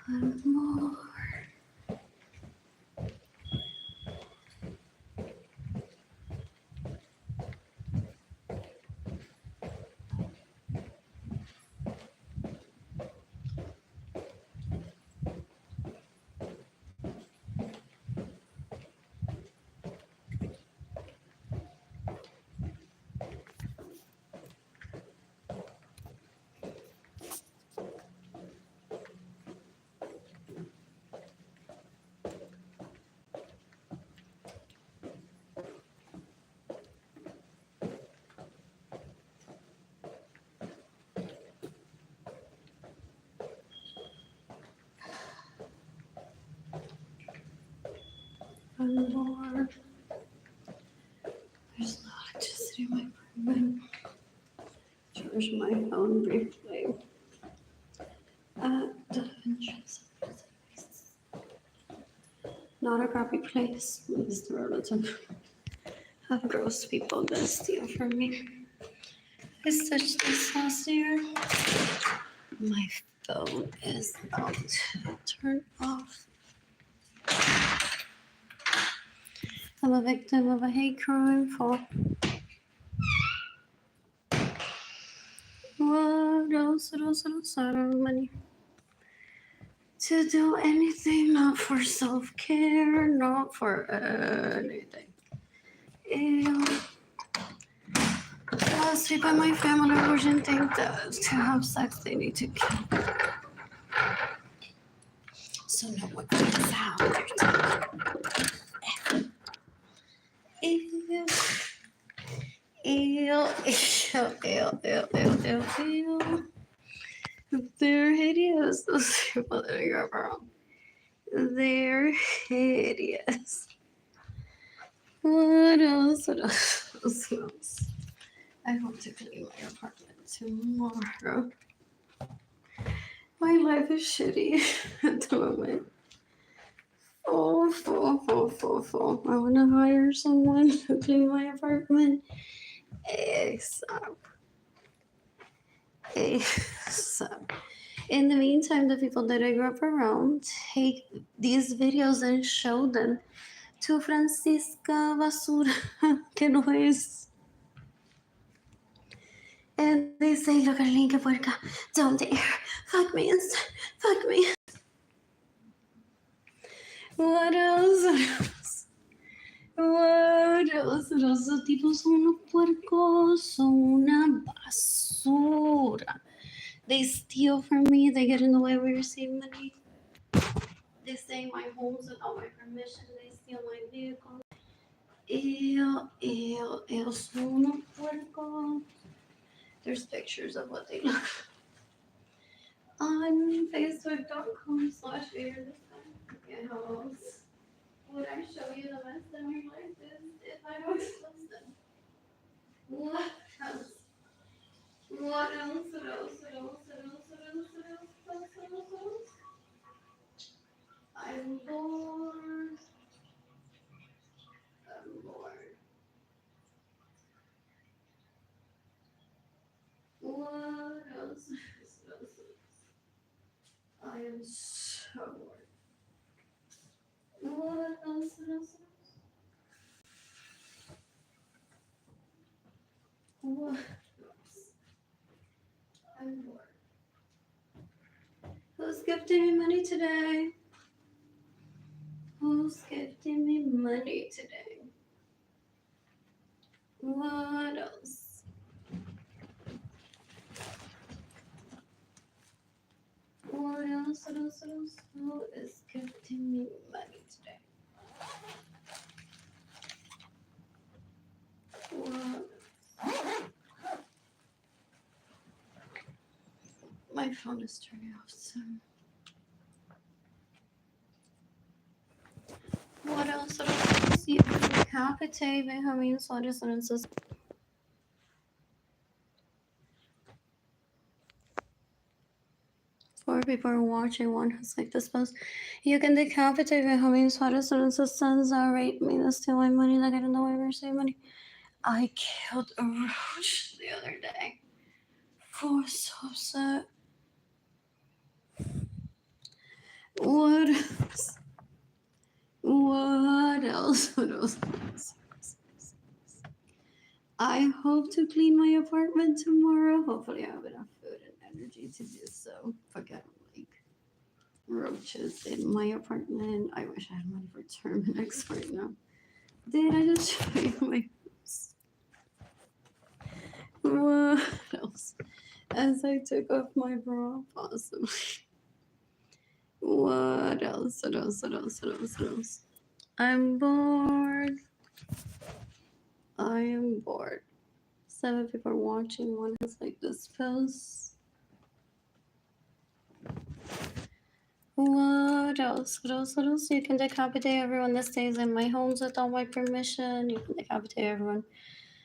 One more. One more. There's no electricity in my apartment. Charge my phone briefly. At the entrance of the place. Not a crappy place. It's the relative of gross people that steal from me. I touched this last year. My phone is about to turn off. I'm a victim of a hate crime for what else? I don't have money to do anything, not for self-care, not for anything. Ew. Last week by my family wouldn't think that to have sex they need to kill. So no one finds out their tongue. Ew. Ew. They're hideous. Those people that I grew up around. They're hideous. What else? I hope to clean my apartment tomorrow. My life is shitty at the moment. Full. I want to hire someone to clean my apartment ASAP. In the meantime, the people that I grew up around take these videos and show them to Francisca Basura, que no es. And they say, look, Arlene, que puerca, don't dare, fuck me instead, fuck me. What else? Los tipos son unos puercos, son una basura. They steal from me, they get in the way of receiving money. They stay in my homes without my permission, they steal my vehicle. Ew, son unos puercos. There's pictures of what they look on facebook.com/weirdest. Would I show you the best of my life if I don't expose them? What else? I'm bored. What else? I am so bored. What else? What else? I'm bored. Who's gifting me money today? Who's gifting me money today? What else? What else? Who is gifting me money today? What? My phone is turning off soon. What else? You can decapitate Benjamin Suarez and sus. 4 people are watching. One has like this post. You can decapitate Benjamin Suarez and sus sons that rape me, that steal my money, that get in the way of receiving money. I killed a roach the other day. I was so upset. What else? What else? What else? I hope to clean my apartment tomorrow. Hopefully, I have enough food and energy to do so. Forget like roaches in my apartment. I wish I had money for Terminex right now. Did I just show you my house? What else? As I took off my bra, possibly. What else? What else? What else? What else? What else? I'm bored. I am bored. 7 people are watching. One has like this post. What else? What else? What else? You can decapitate everyone that stays in my homes without my permission. You can decapitate everyone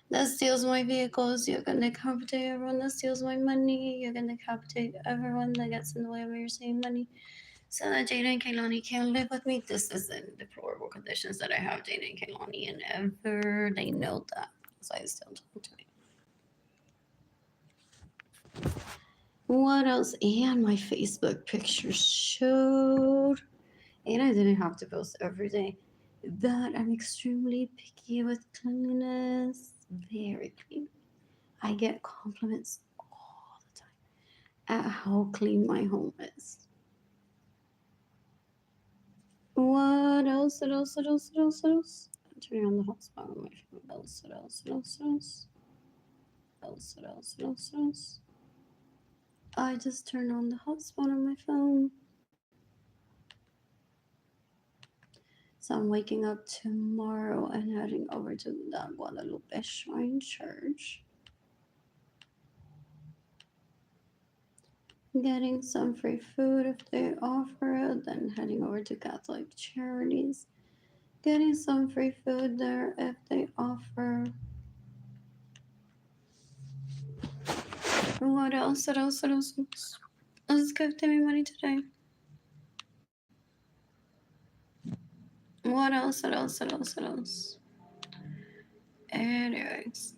that steals my vehicles. You can decapitate everyone that steals my money. You can decapitate everyone that gets in the way of me receiving money. So that Jada and Kaylani can't live with me. This is in deplorable conditions that I have Jada and Kaylani, and ever they know that. So I still talk to me. What else? And my Facebook pictures showed, and I didn't have to post every day, that I'm extremely picky with cleanliness. Very clean. I get compliments all the time at how clean my home is. What else? What else? What else? What else? What else? I'm turning on the hotspot on my phone. What else? What else? What else? What else? What else? What else? What else? What else? I just turned on the hotspot on my phone. So I'm waking up tomorrow and heading over to the Guadalupe Shrine Church. Getting some free food if they offer it, then heading over to Catholic Charities. Getting some free food there if they offer. What else? What else? What else? Let's give me money today. What else? What else? What else? What else? Anyways,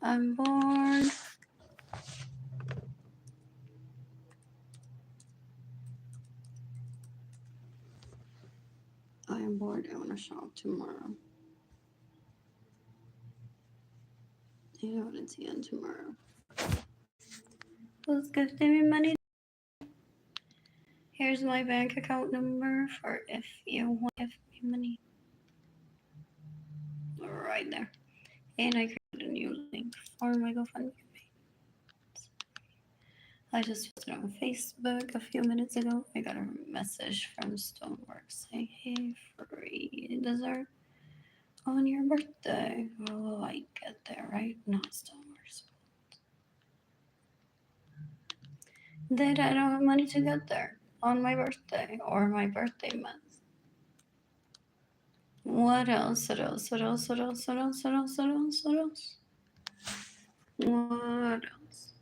I'm bored. I am bored. I want to shop tomorrow. I want to see you tomorrow. Let's give me money. Here's my bank account number for if you want to give me money. Right there. And I created a new link for my GoFundMe. I just posted on Facebook a few minutes ago. I got a message from Stoneworks saying, hey, free dessert on your birthday. Oh, I get there, right? Not Stoneworks. Then I don't have money to get there on my birthday or my birthday month. What else? What else? What else? What else? What else? What else? What else? What else? What else?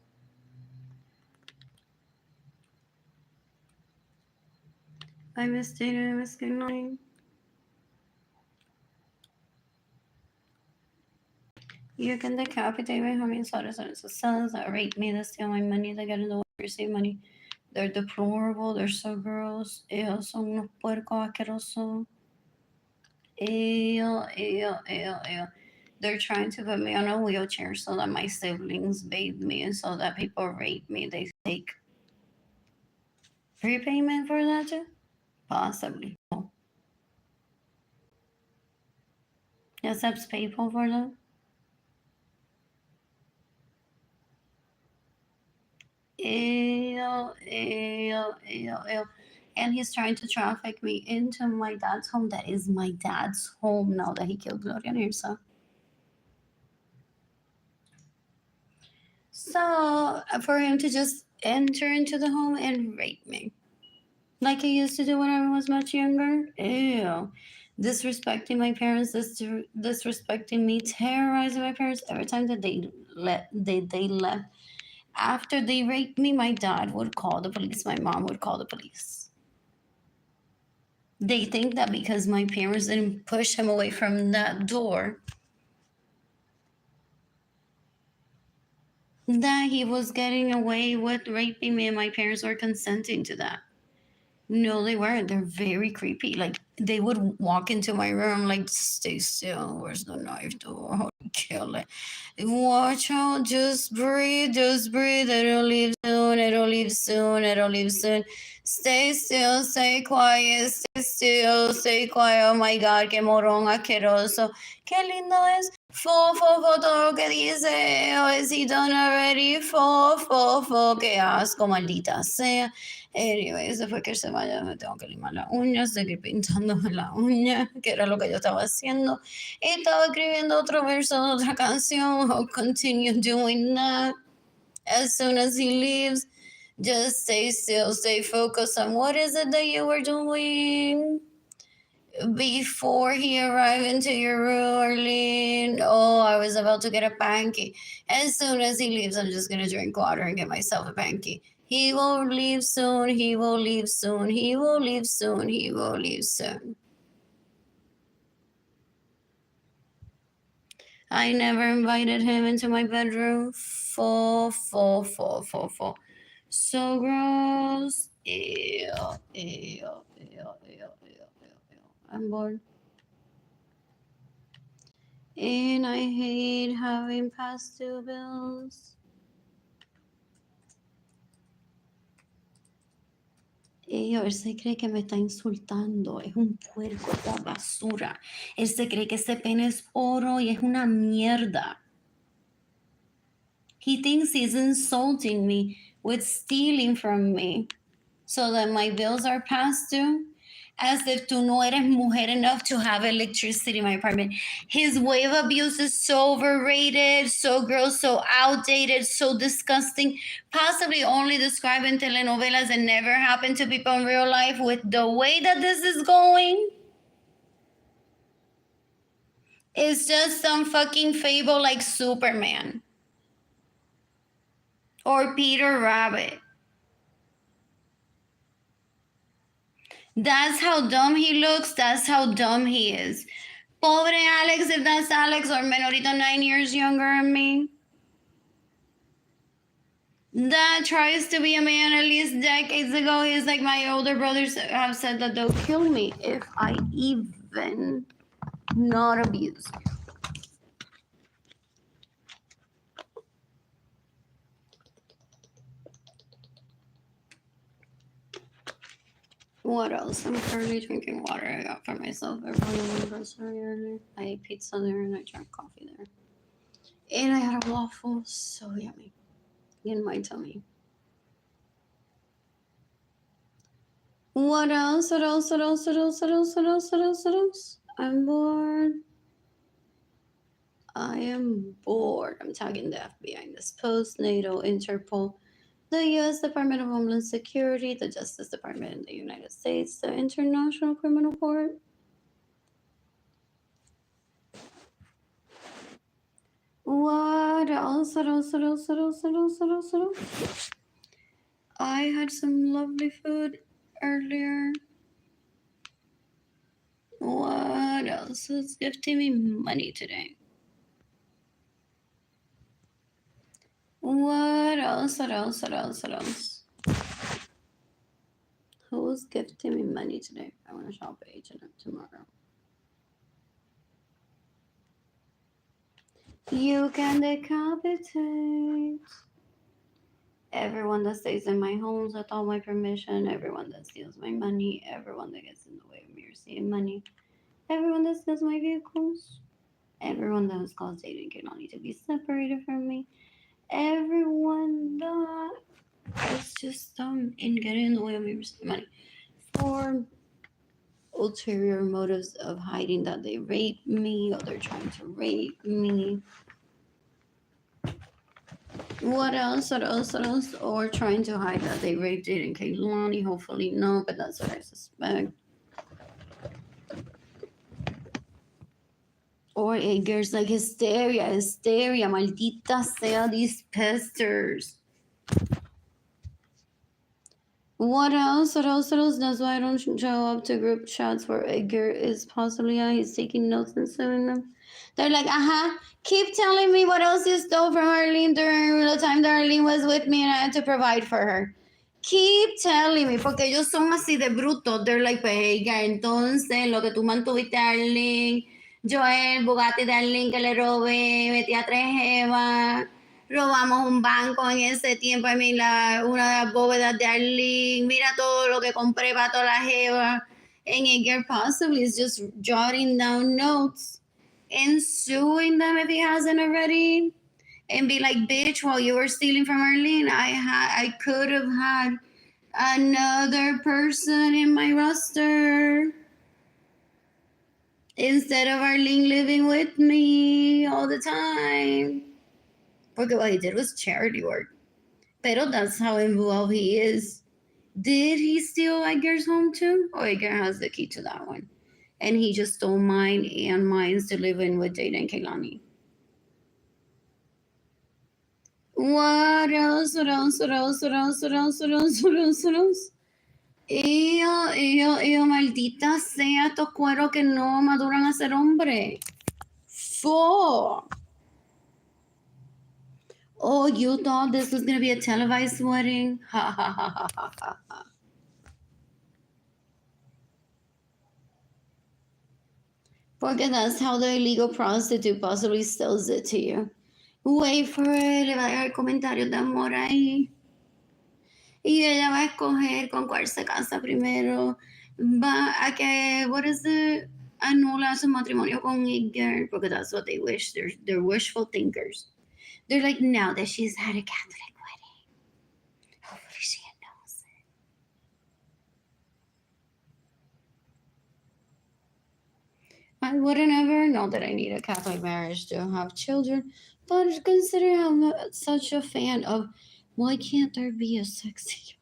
I miss Dana. I miss good night. You can decapitate my homies, sons that rape me, that steal my money, that get in the way, receive money. They're deplorable. They're so gross. Ellos son unos puercos asquerosos. Ew. They're trying to put me on a wheelchair so that my siblings bathe me and so that people rape me. They take prepayment for that too? Possibly. Accepts PayPal for that? Ew. And he's trying to traffic me into my dad's home. That is my dad's home now that he killed Gloria and Irsa. So for him to just enter into the home and rape me, like he used to do when I was much younger. Ew. Disrespecting my parents, disrespecting me, terrorizing my parents every time that they left. After they raped me, my dad would call the police, my mom would call the police. They think that because my parents didn't push him away from that door, that he was getting away with raping me and my parents were consenting to that. No, they weren't. They're very creepy. Like they would walk into my room, like, stay still. Where's the knife? Oh, how to kill it? Watch out. Just breathe. Just breathe. It'll leave soon. It'll leave soon. It'll leave soon. Stay still. Stay quiet. Stay still. Stay quiet. Oh my God, qué morón asqueroso. Qué lindo es. Fo, fo, fo, todo lo que dice. Oh, is he done already? Fo, fo, fo. Qué asco, maldita sea. Anyways, después que se vaya, me tengo que limar las uñas, seguir pintándome las uñas, que era lo que yo estaba haciendo. Y estaba escribiendo otro verso de otra canción. I'll continue doing that. As soon as he leaves, just stay still, stay focused on what is it that you were doing before he arrived into your room, Arlene. Oh, I was about to get a pancake. As soon as he leaves, I'm just gonna drink water and get myself a pancake. He will leave soon. He will leave soon. He will leave soon. He will leave soon. I never invited him into my bedroom. Full. So gross. Ew. I'm bored. And I hate having past due bills. Él se cree que me está insultando. Es un puerco, es una basura. Él se cree que ese pene es oro y es una mierda. He thinks he's insulting me with stealing from me so that my bills are past due. As if tú no eres mujer enough to have electricity in my apartment. His way of abuse is so overrated, so gross, so outdated, so disgusting. Possibly only described in telenovelas and never happened to people in real life. With the way that this is going, it's just some fucking fable like Superman or Peter Rabbit. That's how dumb he looks. That's how dumb he is. Pobre Alex, if that's Alex or Menorito 9 years younger than me. That tries to be a man at least decades ago. He's like, my older brothers have said that they'll kill me if I even not abuse. What else? I'm currently drinking water I got for myself at my anniversary earlier. I ate pizza there and I drank coffee there. And I had a waffle, so yummy, in my tummy. What else? What else? What else? What else? What else? What else? What else? What else? I'm bored. I am bored. I'm tagging the FBI in this post, NATO, Interpol, the U.S. Department of Homeland Security, the Justice Department in the United States, the International Criminal Court. What else? What else? What else? What else? What else? What else? What else? I had some lovely food earlier. What else is gifting me money today? What else? What else? What else? What else? Who's gifting me money today? I want to shop at H&M tomorrow. You can decapitate everyone that stays in my homes without my permission, everyone that steals my money, everyone that gets in the way of me receiving money, everyone that steals my vehicles, everyone that has caused dating cannot need to be separated from me, everyone that is just dumb in getting in the way of me receiving money for ulterior motives of hiding that they raped me or they're trying to rape me. What else? What else? What else? Or trying to hide that they raped Jaden Kaylani. Hopefully no, but that's what I suspect. Or Edgar's like hysteria, maldita sea these pesters. What else? What else? What else? That's why I don't show up to group chats where Edgar is possibly he's taking notes and sending them. They're like, keep telling me what else you stole from Arlene during the time that Arlene was with me and I had to provide for her. Keep telling me, porque ellos son así de brutos. They're like, pues, ella, entonces, lo que tú mantuviste a Arlene, yo el Bugatti de Arlene que le robé, metí a 3 jevas, robamos un banco en ese tiempo, una de las bóvedas de Arlene, mira todo lo que compré para todas las jevas. And Edgar possibly is just jotting down notes and suing them if he hasn't already. And be like, bitch, while you were stealing from Arlene, I could have had another person in my roster instead of Arlene living with me all the time. Porque what he did was charity work. Pero that's how involved he is. Did he steal Edgar's home too? Oh, Edgar has the key to that one. And he just stole mine and mine's to live in with Jada and Kehlani. What else? What else? What else? What else? What else? What else? What else? What else? Maldita sea estos cueros que no maduran a ser hombre. Fuck. Oh, you thought this was gonna be a televised wedding? Ha ha ha ha ha ha ha. Porque that's how the illegal prostitute possibly sells it to you. Wait for it, le va a dar comentarios de amor ahí. Y ella va a escoger con cuál se casa primero. Va a que, what is it? Anula su matrimonio con Edgar, porque that's what they wish. They're wishful thinkers. They're like, now that she's had a Catholic wedding, hopefully she knows it. I wouldn't ever know that I need a Catholic marriage to have children, but considering I'm such a fan of, why can't there be a sexy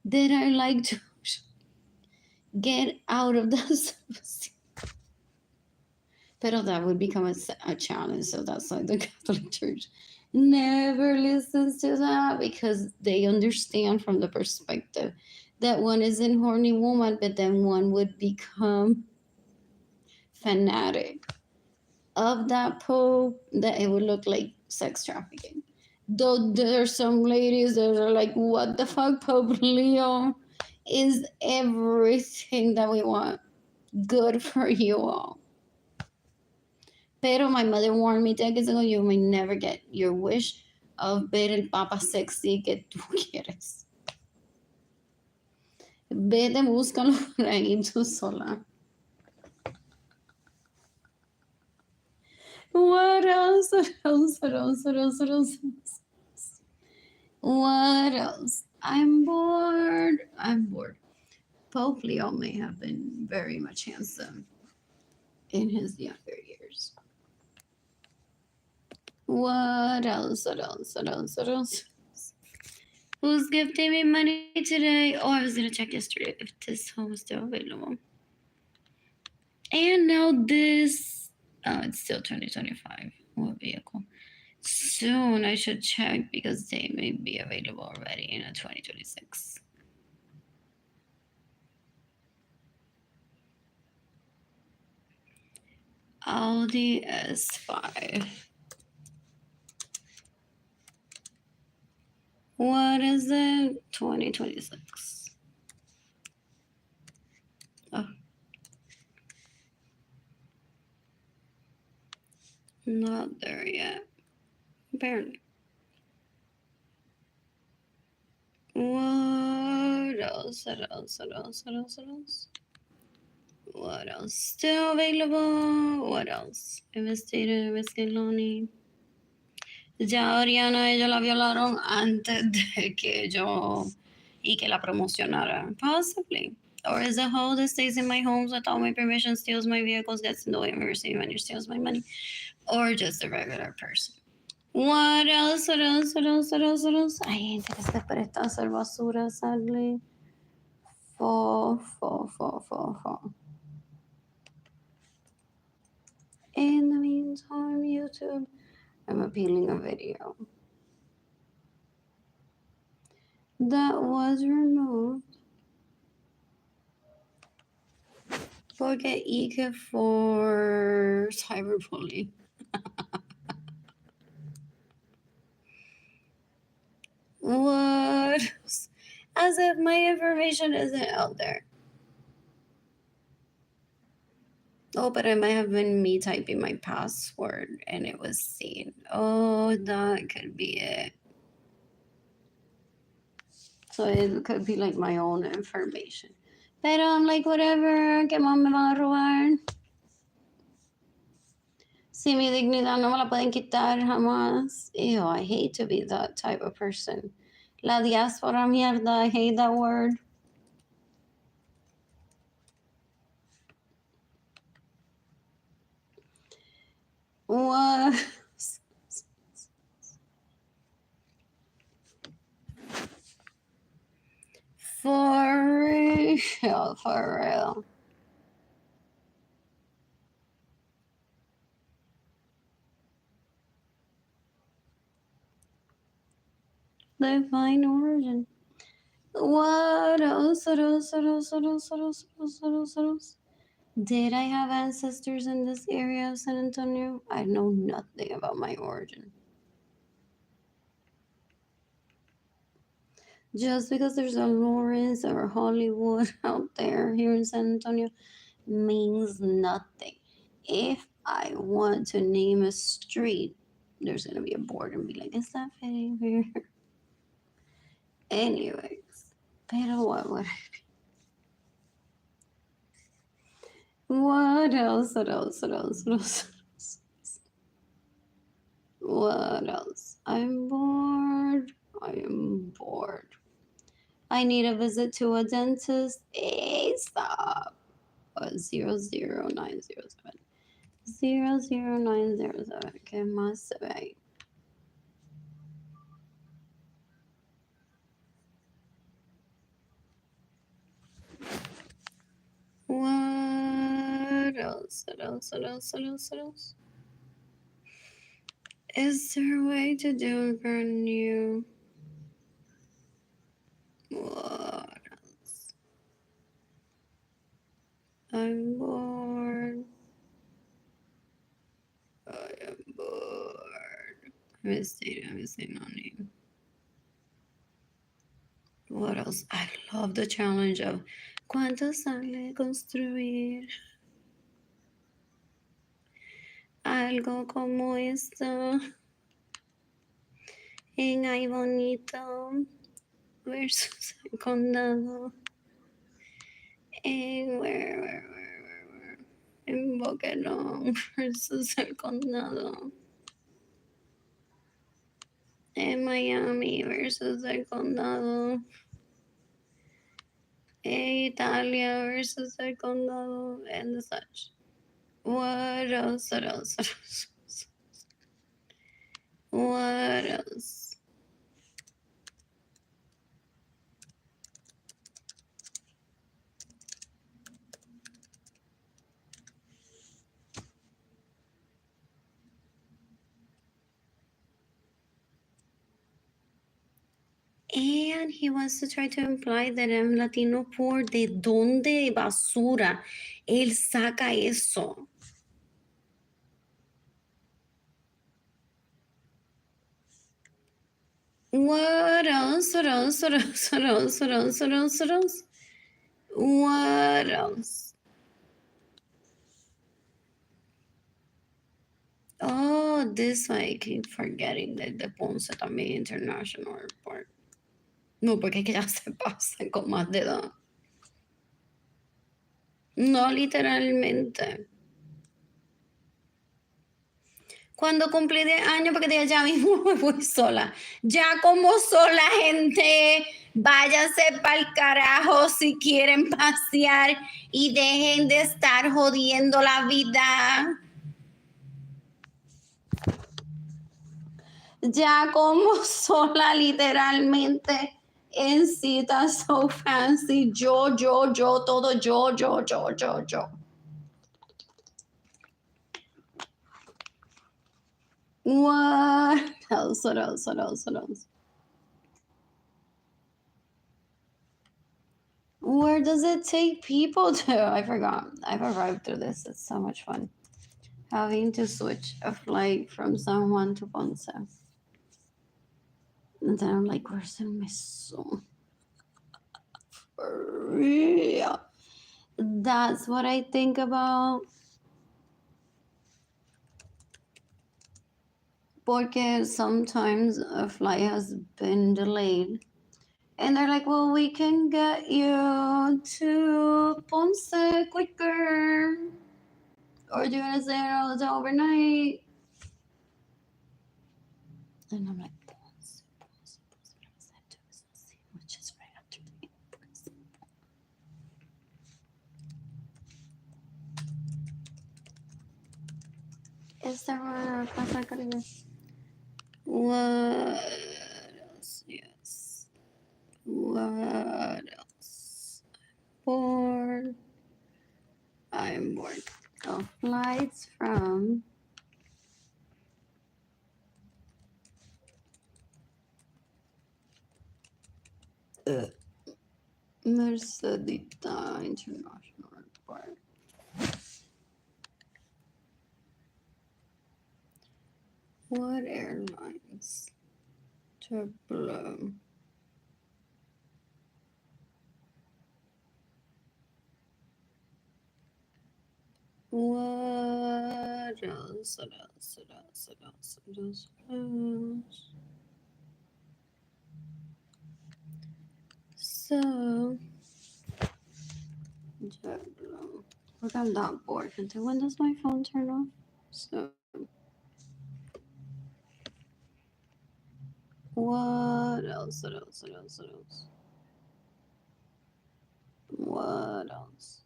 that I like to get out of that. But that would become a challenge. So that's why the Catholic Church never listens to that, because they understand from the perspective that one is a horny woman, but then one would become fanatic of that Pope, that it would look like sex trafficking. Though there's some ladies that are like, what the fuck, Pope Leo is everything that we want. Good for you all. Pero my mother warned me decades ago, you may never get your wish of ver el papa sexy que tú quieres. Vete, búscalo por ahí tú sola. What else? What else? What else? What else? What else? What else? I'm bored. I'm bored. Pope Leo may have been very much handsome in his younger years. What else? What else? What else? What else? Who's gifting me money today? Oh, I was gonna check yesterday if this home is still available. And now this, oh, it's still 2025. What vehicle? Soon I should check, because they may be available already in a 2026. Audi S5. What is it? 2026. Oh. Not there yet. Apparently. What else? What else? What else? What else? What else? What else? Still available. What else? Investigated Miss Kehlani. Ya Oriana, ellos la violaron antes de que yo y que la promocionara. Possibly. Or is a hoe that stays in my homes without my permission, steals my vehicles, gets in the way of me receiving money, steals my money. Or just a regular person. What else? What else? What else? What else? What else? Hay gente que se presta a hacer basura, sadly. Fo. In the meantime, YouTube, I'm appealing a video that was removed. Porque Ike for cyberbullying. What? As if my information isn't out there. Oh, but it might have been me typing my password and it was seen. Oh, that could be it. So it could be like my own information. Pero I'm like, whatever, que más me van a robar. Si mi dignidad no me la pueden quitar jamás. Ew, I hate to be that type of person. La diáspora mierda, I hate that word. What? For real, for real. Divine origin. What else? What else? What else? What else? What else? What else? What else? What else? Did I have ancestors in this area of San Antonio? I know nothing about my origin. Just because there's a Lawrence or Hollywood out there here in San Antonio means nothing. If I want to name a street, there's gonna be a board and be like, is that fitting here? Anyways, pero what else? What else? What else? What else? What else? I'm bored. I am bored. I need a visit to a dentist ASAP. 00907. 00907. ¿Qué más se ve ahí? What else? What else? What else? What else? What else? Is there a way to do a brand new? What else? I'm bored. I am bored. I'm missing on name. What else? I love the challenge of ¿cuánto sale construir algo como esto en Ay Bonito versus el condado en where en Boquerón versus el condado en Miami versus el condado en Italia versus el condado and such. What else? What else? What else? What else? And he wants to try to imply that I'm Latino poor. ¿De dónde basura él saca eso? What else? What else? What else? What else? What else? What else? What else? What else? Oh, this one I keep forgetting that the Ponce también International Airport. No, porque es que ya se pasa con más de dos. No, literalmente. Cuando cumplí 10 años, porque dije, ya mismo me voy sola. Ya como sola, gente, váyanse para el carajo si quieren pasear y dejen de estar jodiendo la vida. Ya como sola, literalmente, en citas so fancy, yo, todo yo. What else? What else? What else? What else? Where does it take people to? I forgot. I've arrived through this. It's so much fun. Having to switch a flight from San Juan to Ponce. And then I'm like, where's the missile? For real. That's what I think about. Porque sometimes a flight has been delayed. And they're like, well, we can get you to Ponce quicker. Or do you want to stay in our hotel overnight? And I'm like, Ponce. What does that do? It's the same, which is right after the Ponce. Is there a Casa Caribe? What else? Yes. What else? Bored. I'm bored. So flights from Mercedita International Airport. What airlines? JetBlue. What else? What else? What else? What else? What else? What else? So, JetBlue. Look, I'm that bored. Until when does my phone turn off? So, what else? What else? What else? What else? What else?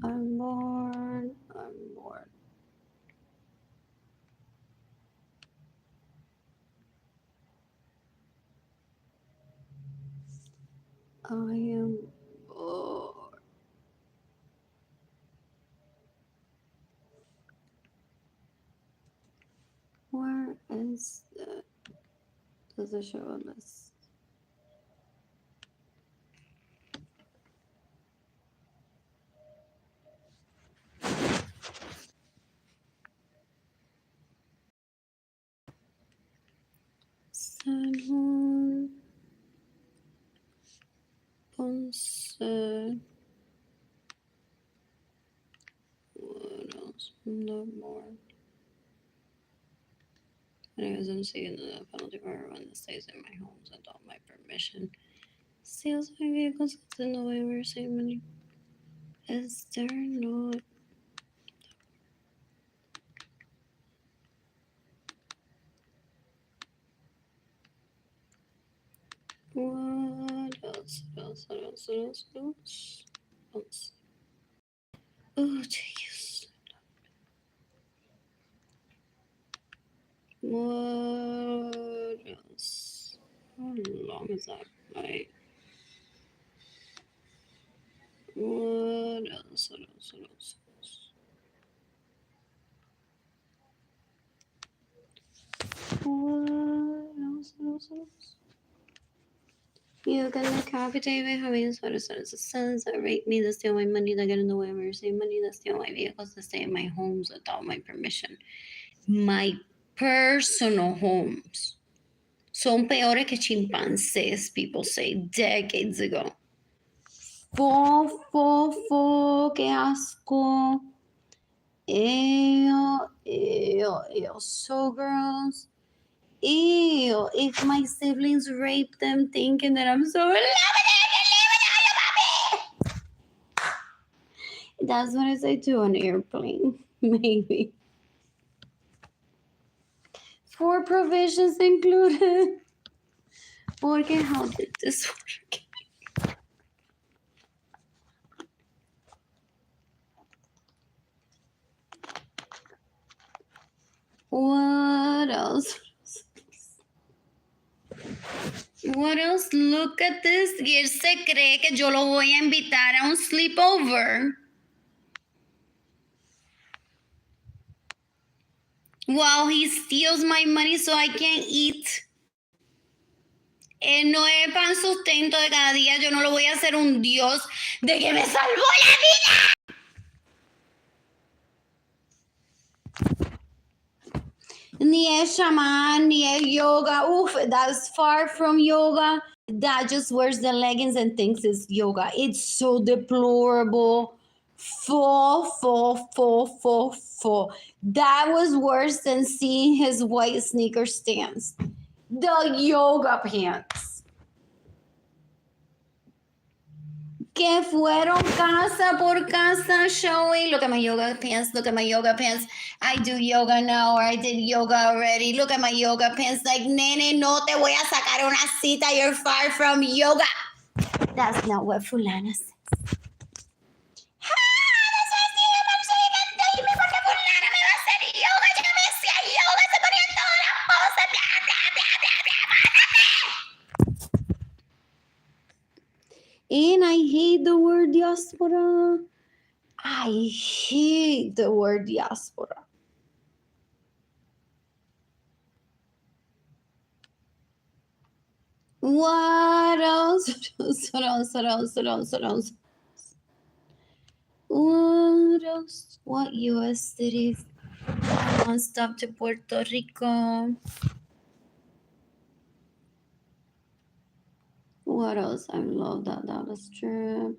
I'm bored. I'm bored. I am bored. Where is the? Does it show a list? San Juan, Ponce. What else? No more. Anyways, I'm seeing the penalty for everyone that stays in my homes without my permission. Steals my vehicles in the way we're saving money. Is there not? What else? What else? What else? What else? What else? Oh, jeez. What else? How long is that flight? What else? What else? What else? What else? What else? What else? You can decapitate me, having sweaters that sons that rape me, that steal my money, that get in the way of my saving money, that steal my vehicles, that stay in my homes without my permission. My personal homes son peores que chimpanzés, people say, decades ago. Qué asco. Ew, ew, ew. So gross. Ew, if my siblings rape them thinking that I'm so in love with them, that's what I say to an airplane, maybe. 4 provisions included. Porque how did this work? What else? What else? Look at this. Y él se cree que yo lo voy a invitar a un sleepover. While he steals my money so I can't eat. No es pan sustento de cada día. Yo no lo voy a hacer un Dios de que me salvó la vida. Ni es shaman, ni es yoga. Oof, that's far from yoga. That just wears the leggings and thinks it's yoga. It's so deplorable. Full. That was worse than seeing his white sneaker stance. The yoga pants. Que fueron casa por casa showing. Look at my yoga pants. Look at my yoga pants. I do yoga now, or I did yoga already. Look at my yoga pants. Like, nene, no te voy a sacar una cita. You're far from yoga. That's not what fulana says. And I hate the word diaspora. I hate the word diaspora. What else? What else? What U.S. cities? Non-stop to Puerto Rico. What else? I love that Dallas trip.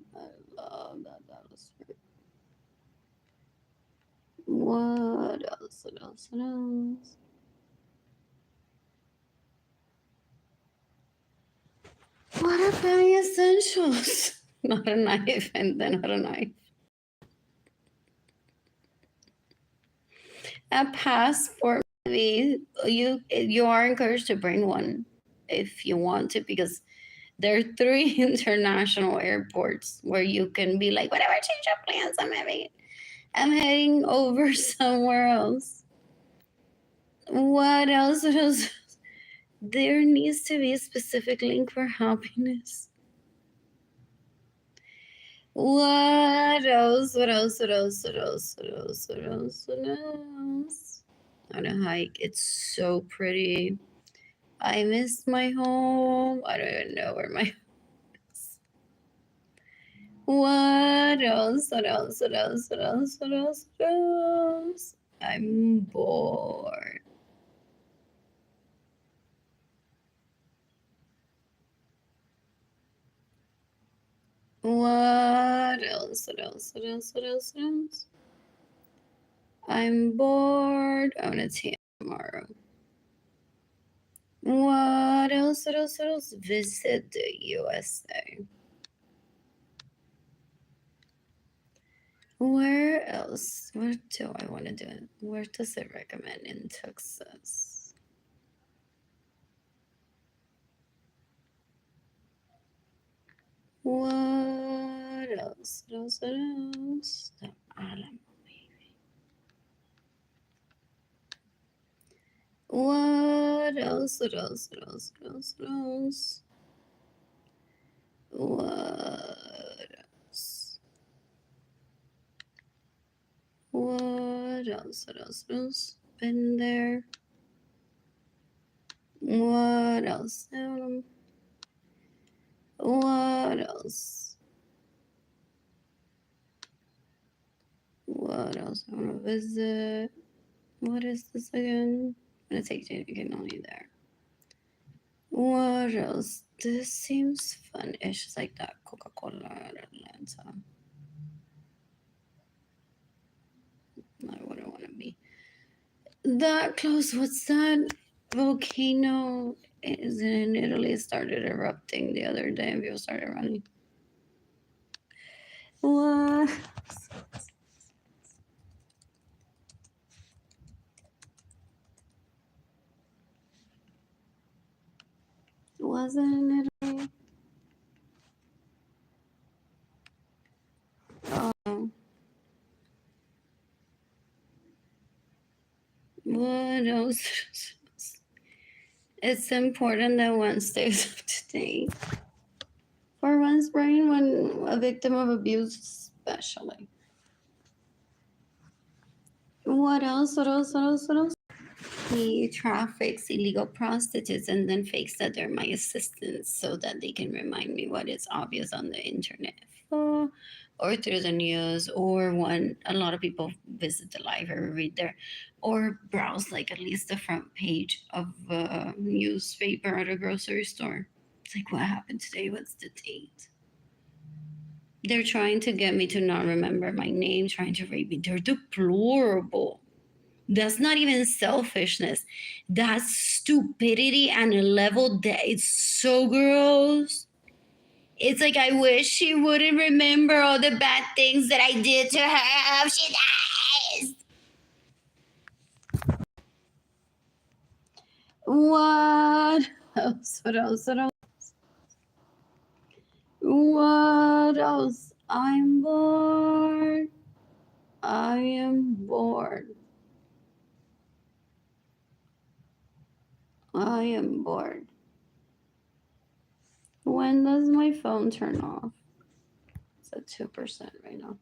What else? What are family essentials? Not a knife, and then not a knife. A passport, maybe you are encouraged to bring one if you want to, because there are 3 international airports where you can be like, whatever, change your plans. I'm heading over somewhere else. What else? There needs to be a specific link for happiness. What else? On a hike. It's so pretty. I miss my home. I don't even know where my home is. What else? I'm bored. What else? I'm bored. I'm gonna tan tomorrow. What else? Visit the USA. Where else? Where do I want to do it? Where does it recommend in Texas? What else? The Alamo, maybe. What else? What else? Been there. What else? What else? What else I want to visit? What is this again? I'm gonna take Jane only there. What else? This seems fun. It's just like that Coca-Cola at Atlanta. I wouldn't want to be that close. What's that volcano? Is in Italy. It started erupting the other day and people started running. What? Wasn't in Italy? Oh. What else? It's important that one stays up to date. For one's brain when a victim of abuse, especially. What else? he traffics illegal prostitutes and then fakes that they're my assistants so that they can remind me what is obvious on the internet or through the news, or when a lot of people visit the library, read there, or browse like at least the front page of a newspaper at a grocery store. It's like, what happened today? What's the date? They're trying to get me to not remember my name, trying to rape me. They're deplorable. That's not even selfishness. That's stupidity and a level that it's so gross. It's like, I wish she wouldn't remember all the bad things that I did to her. I hope she dies. What else? What else? What else? What else? I'm bored. I am bored. I am bored. When does my phone turn off? It's at 2% right now.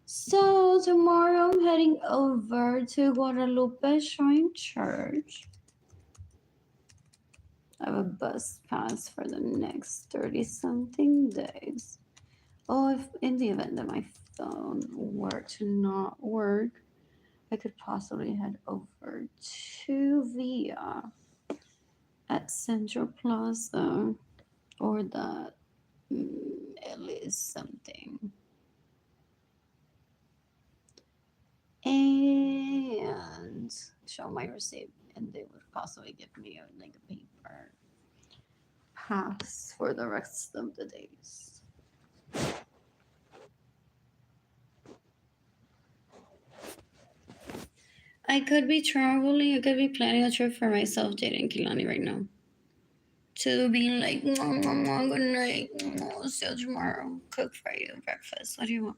So tomorrow I'm heading over to Guadalupe Shrine Church. I have a bus pass for the next 30-something days. Oh, if in the event that my phone were to not work, I could possibly head over to Via at Central Plaza or that Ellis something. And show my receipt, and they would possibly give me a paper pass for the rest of the days. I could be traveling. I could be planning a trip for myself, Jade and Kilani, right now. To be like, Mama, good night. I'll see you tomorrow. Cook for you breakfast. What do you want?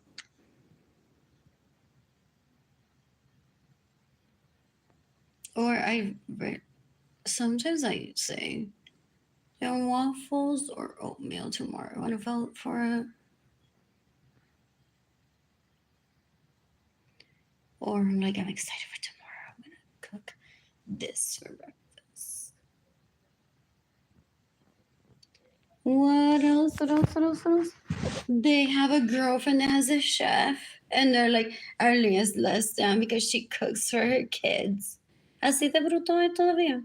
Or sometimes I say, waffles or oatmeal tomorrow. Want to vote for it? Or I'm like, I'm excited for tomorrow. I'm going to cook this for breakfast. What else? What else? What else? What else? They have a girlfriend that has a chef, and they're like, Arlene is less than because she cooks for her kids. Así de bruto es todavía.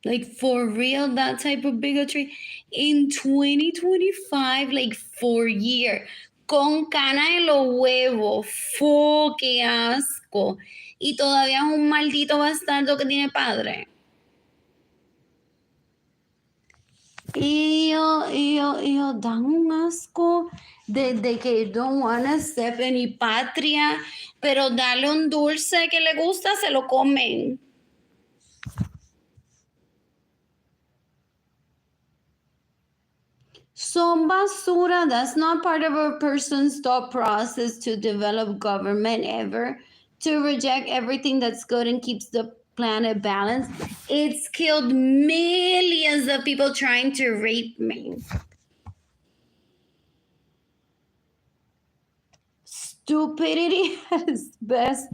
Like, for real, that type of bigotry in 2025, like 4 years, con cana en los huevos, qué asco. Y todavía es un maldito bastardo que tiene padre. Y yo, dan un asco de que don't wanna step any patria, pero darle un dulce que le gusta, se lo comen. Son basura. That's not part of a person's thought process to develop government ever, to reject everything that's good and keeps the planet balanced. It's killed millions of people trying to rape me. Stupidity at its best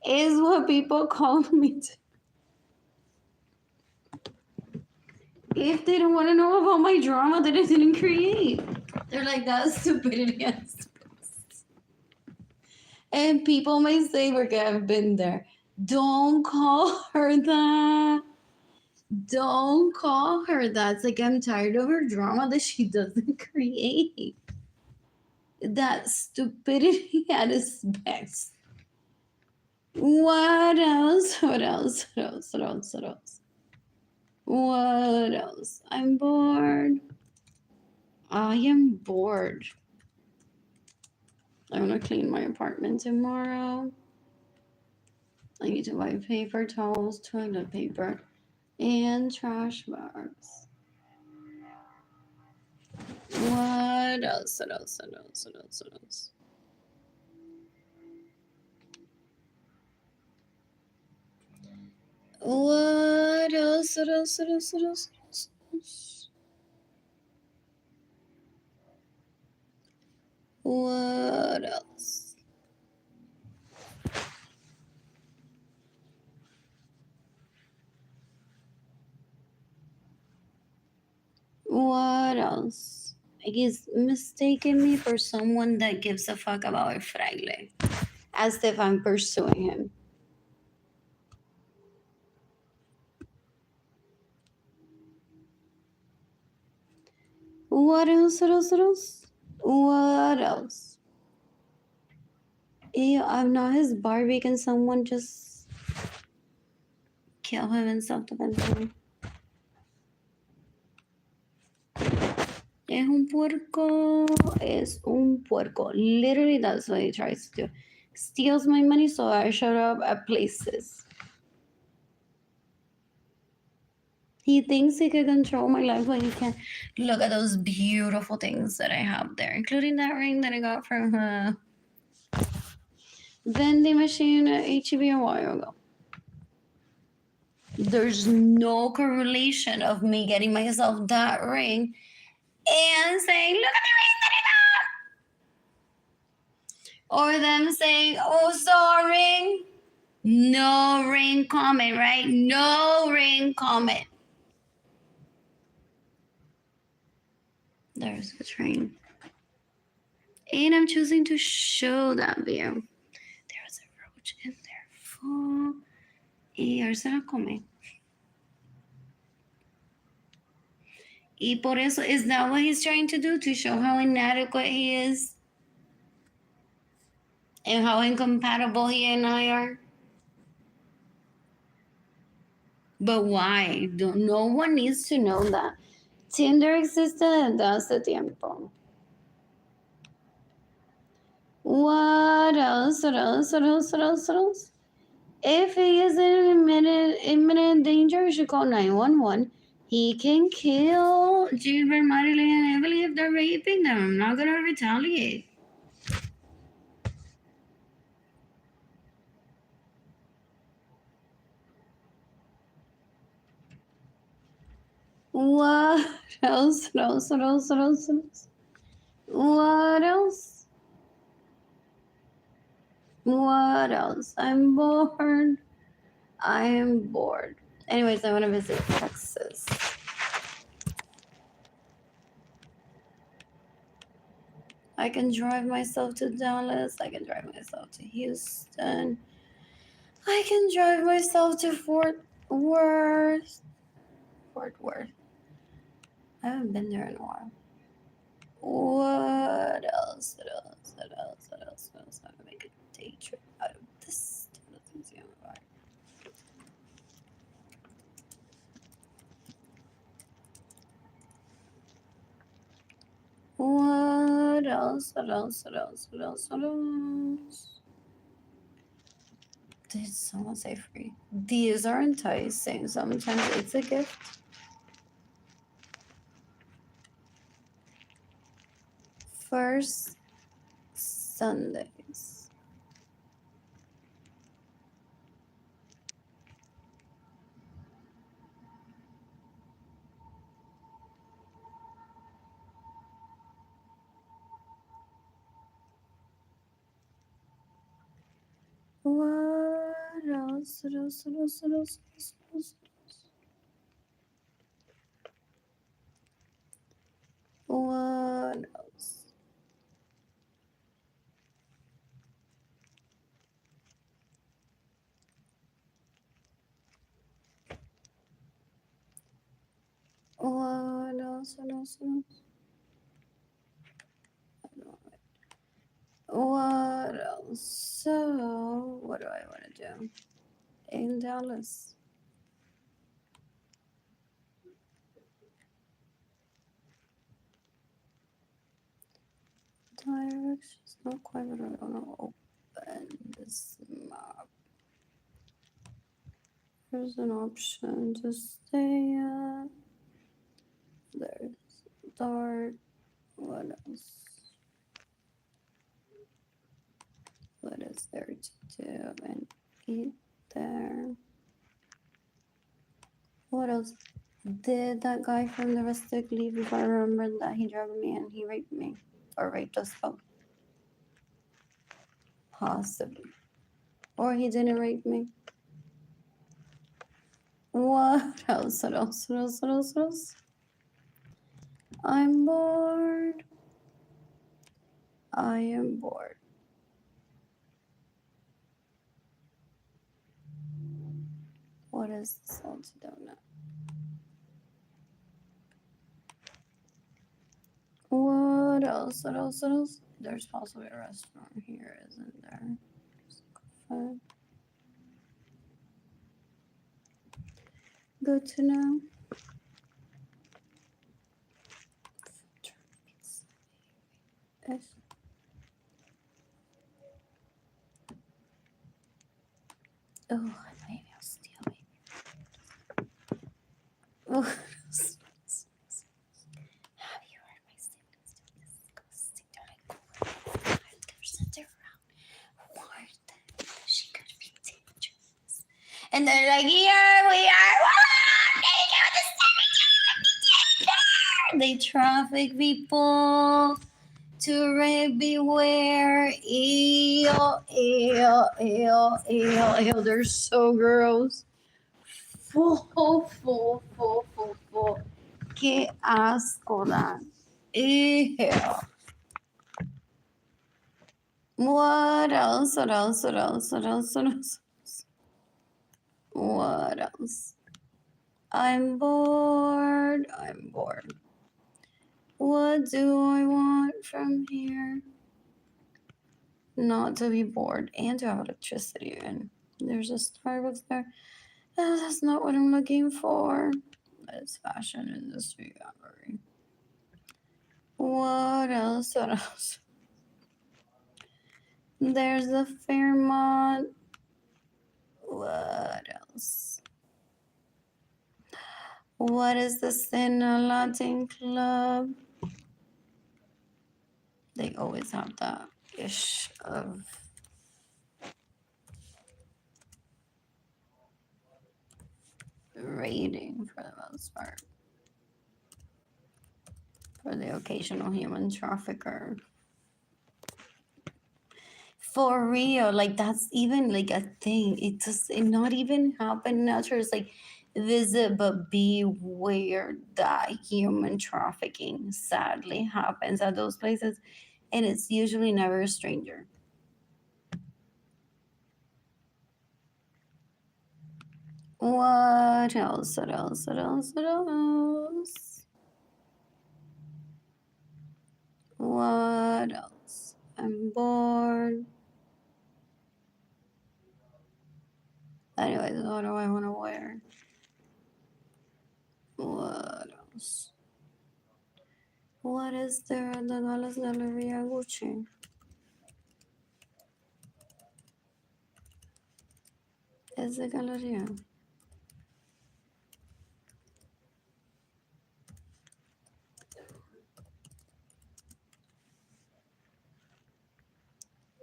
is what people call me. If they don't want to know about my drama that I didn't create, they're like, that's stupidity at its best. And people may say, okay, I've been there. Don't call her that. Don't call her that. It's like, I'm tired of her drama that she doesn't create. That's stupidity at its best. What else? What else? What else? What else? What else? What else? I'm bored. I am bored. I want to clean my apartment tomorrow. I need to buy paper towels, toilet paper, and trash bags. What else? What else? What else? What else? What else? What else? What else? What else? What else? What else? What else? He's mistaken me for someone that gives a fuck about a fraile, as if I'm pursuing him. What else? What else? What else? What else? Ew, I'm not his Barbie. Can someone just kill him in self-defense? Es un puerco. Es un puerco. Literally, that's what he tries to do. Steals my money, so I showed up at places. He thinks he can control my life, but he can't. Look at those beautiful things that I have there, including that ring that I got from a vending machine at HEB a while ago. There's no correlation of me getting myself that ring and saying, look at the ring that I got. Or them saying, oh, sorry. No ring comment, right? No ring comment. There's the train. And I'm choosing to show that view. There's a roach in there. Fuck. Y él se la come. Y por eso, is that what he's trying to do? To show how inadequate he is? And how incompatible he and I are? But why? No one needs to know that. Tinder existed desde hace tiempo. What else? What else? What else? What else? What else? If he is in imminent danger, he should call 911. He can kill Gilbert, Marilyn, and Emily if they're raping them. I'm not gonna retaliate. What else? What else? What else? What else? What else? What else? What else? I'm bored. I am bored. Anyways, I want to visit Texas. I can drive myself to Dallas. I can drive myself to Houston. I can drive myself to Fort Worth. Fort Worth. I haven't been there in a while. What else? What else? What else? What else? What else? I'm gonna make a day trip out of this. What else? What else? What else? What else? What else? Did someone say free? These are enticing. Sometimes it's a gift. First Sundays. What else? What else? What else? What else? What else? What else? What else? What else? What else? What else? So, what do I want to do in Dallas? Directions, not quite, but I don't know. Open this map. There's an option to stay at. There's start. What else? What is there to do and eat there? What else? Did that guy from the Rustic leave if I remember that he drugged me and he raped me? Or raped us both? Possibly. Or he didn't rape me. What else? What else? What else? What else? What else? I'm bored. I am bored. What is the salted donut? What else? What else? What else? There's possibly a restaurant here, isn't there? Fun. Good to know. Oh, maybe I'll steal it. Oh, have you heard my siblings do disgusting? They're like, there's such around. What? She could be dangerous. And they're like, here we are. They traffic people to everywhere. Ew, ew, ew, ew, ew. They're so gross. Full. Qué asco dan. Ew. What else? What else? What else? What else? What else? What else? I'm bored. I'm bored. What do I want from here? Not to be bored and to have electricity. And there's a Starbucks there. That's not what I'm looking for. It's fashion industry gallery. What else? What else? There's the Fairmont. What else? What is this in a Latin club? They always have that ish of rating for the most part. For the occasional human trafficker. For real, like that's even like a thing. It does it not even happen naturally. It's like visit but beware that human trafficking sadly happens at those places, and it's usually never a stranger. What else? What else? What else? What else? What else? I'm bored. Anyways, what do I want to wear? What else? What is there at the Dallas Galleria Gucci? Es de Galleria.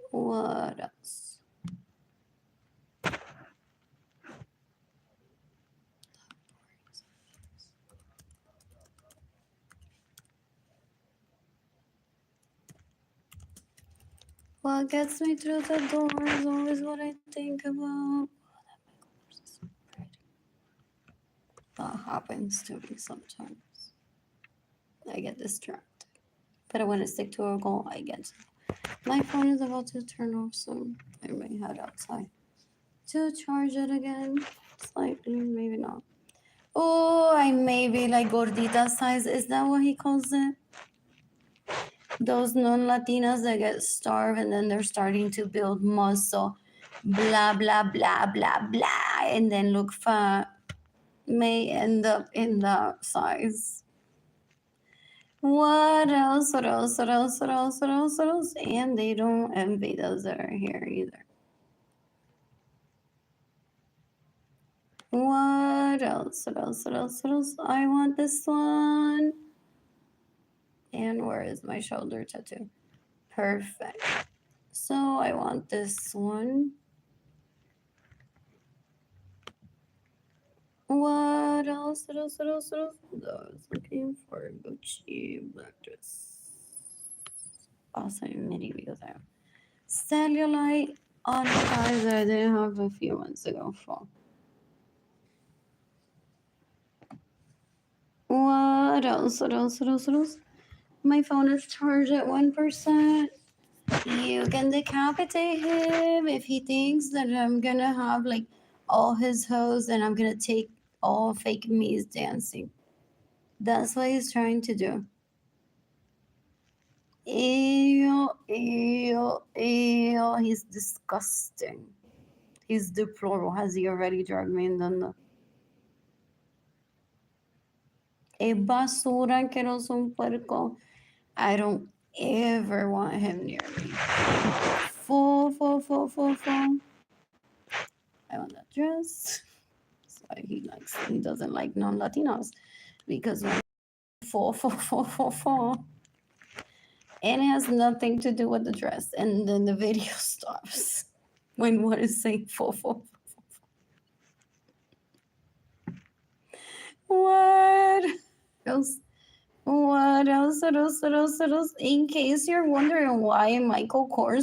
What else? What gets me through the door is always what I think about. That happens to me sometimes. I get distracted. But I want to stick to a goal. I get to. My phone is about to turn off soon. I may head outside to charge it again. Slightly, maybe not. Oh, I may be like gordita size. Is that what he calls it? Those non-Latinas that get starved and then they're starting to build muscle, blah, blah, blah, blah, blah, and then look fat, may end up in that size. What else? What else? What else? What else? What else? What else? And they don't envy those that are here either. What else? What else? What else? What else? I want this one. And where is my shoulder tattoo? Perfect. So I want this one. What else? What else? What else? What else? I was looking for Gucci black dress. Awesome mini videos there. Cellulite on size that I didn't have a few months ago for. What else? What else? What else? What else? My phone is charged at 1%. You can decapitate him if he thinks that I'm gonna have like all his hoes and I'm gonna take all fake me's dancing. That's what he's trying to do. Ew, ew, ew. He's disgusting. He's deplorable. Has he already dragged me in the a basura asqueroso un puerco? I don't ever want him near me. Full. I want that dress. So he doesn't like non-Latinos because when full. And it has nothing to do with the dress. And then the video stops when what is saying full. What else? What else? In case you're wondering why Michael Kors